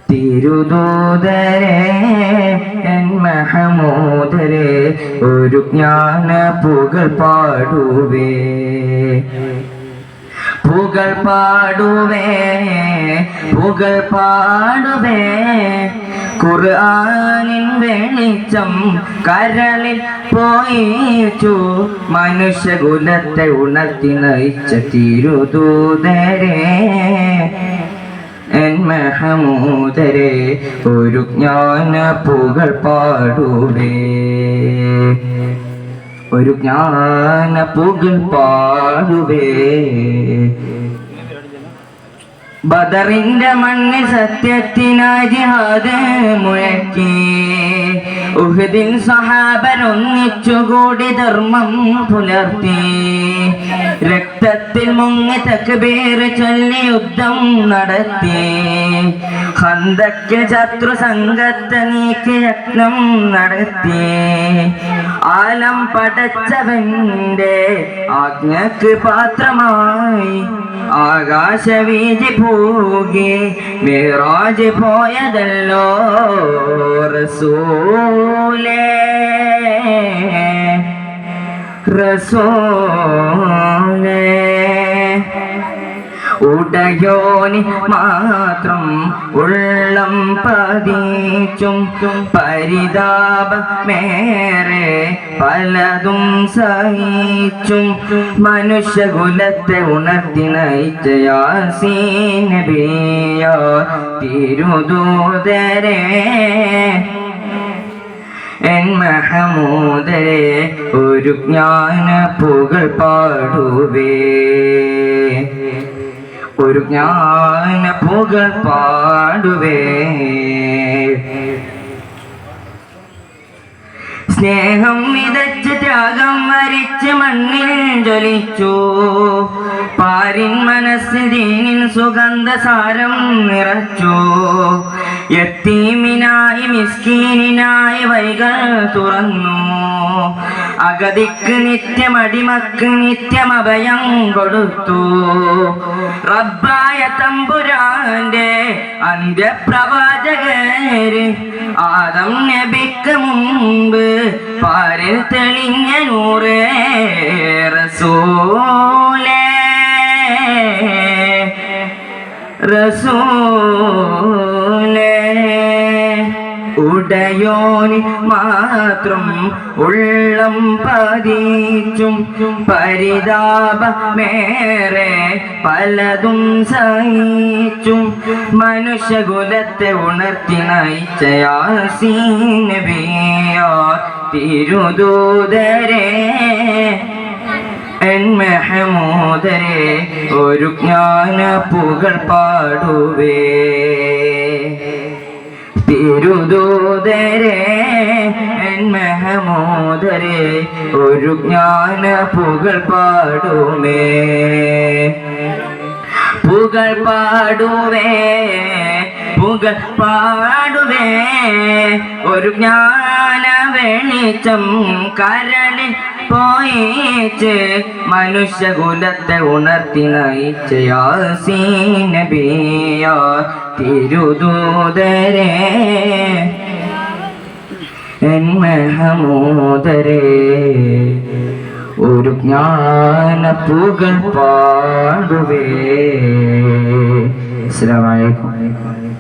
തിരുദൂതരെ N മഹമൂദരെ ഒരു ജ്ഞാന പുകൾ പാടുവേ പുകൾ പാടുവേ പുകൾ പാടുവേ ഖുർആനിൻ വെളിച്ചം കരളിൽ പോയിച്ചു മനുഷ്യകുലത്തെ ഉണർത്തി നയിച്ച തിരുദൂതരെ എൻ മഹമൂദരെ ഒരു ജ്ഞാന പുകൾ പാടുവേ ഒരു ജ്ഞാന പുകൾ പാടുവേ ബദറിന്റെ മണ്ണിൽ സത്യത്തിനായി ജിഹാദ് മുഴക്കി ഉഹദിൻ സഹാബർ ഒന്നിച്ചുകൂടി ധർമ്മം പുലർത്തി രക്തത്തിൽ മുങ്ങി തക്ബീർ ചൊല്ലി യുദ്ധം നടത്തി ഖന്തക്കിൽ ശത്രു സംഘത്തെ നീക്കി യജ്ഞം നടത്തി ആലം പടച്ചവന്റെ ആജ്ഞക്ക് പാത്രമായി ആകാശവീതി പോകെ മിറാജ് പോയതല്ലോ റസൂലേ റസൂലേ ഉടയോനി മാത്രം ഉള്ളം പതിച്ചും പരിതാപമേറെ പലതും സഹിച്ചും മനുഷ്യകുലത്തെ ഉണർത്തി നയിച്ച യാസീൻ നബിയാ തിരുദൂതരെ എൻ മഹമൂദരെ ഒരു ജ്ഞാന പുകൾ പാടുവേ ഒരു ജ്ഞാന പുകൾ പാടുവേ സ്നേഹം വിതച്ച് ത്യാഗം വരിച്ച് മണ്ണിൽ ജ്വലിച്ചു പാരിൻ മനസ്സിൽ ദീനിൻ സുഗന്ധസാരം നിറച്ചു യത്തീമിനായി മിസ്കീനിനായി വഴികൾ തുറന്നു അഗതിക്ക് നിത്യമടിമക്ക് നിത്യമഭയം കൊടുത്തു റബ്ബായ തമ്പുരാന്റെ അന്ത്യപ്രവാചകര് ആദം നബിക്ക് മുമ്പ് പാരിൽ തെളിഞ്ഞ നൂറേ റസൂലേ റസൂലേ ഉടയോനി മാത്രം ഉള്ളം പതിച്ചും പരിതാപമേറെ പലതും സഹിച്ചും മനുഷ്യകുലത്തെ ഉണർത്തി നയിച്ച യാസീൻ നബിയാ തിരുദൂതരെ എൻ മഹമൂദരെ ഒരു ജ്ഞാന പുകൾ പാടുവേ തിരുദൂതരെ എൻ മഹമൂദരെ ഒരു ജ്ഞാന പുകൾ പാടുമേ പുകൾ പാടുവേ പുകൾ പാടുവേ ഒരു ജ്ഞാന വെളിച്ചം കരളിൽ പോയിച്ച് മനുഷ്യകുലത്തെ ഉണർത്തി നയിച്ച യാസീൻ നബിയാ തിരുദൂതരെ എൻ മഹമൂദരെ ഒരു ജ്ഞാന പുകൾ പാടുവേ. അസ്സലാമു അലൈക്കും.